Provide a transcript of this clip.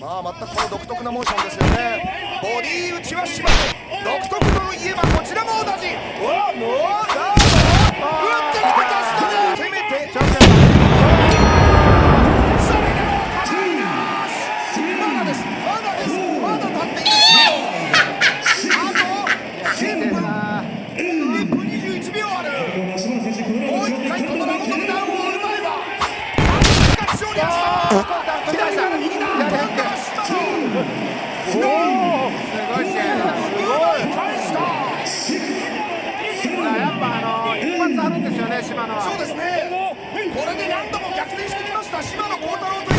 まあ全くこの独特なモーションですよね。ボディ打ちは島野、独特といえばこちらも同じ。うわもう打ってきたカスタネ、攻めてそれでも構います。まだです、まだです、まだ立っている。あと1分21秒ある。もう一回このラゴドルダウンを奪えば勝利した。左から右だ。今度は島野。すごい試合だ。すごい返した。やっぱ一発あるんですよね、島野は。そうですね。これで何度も逆転してきました島野幸太郎と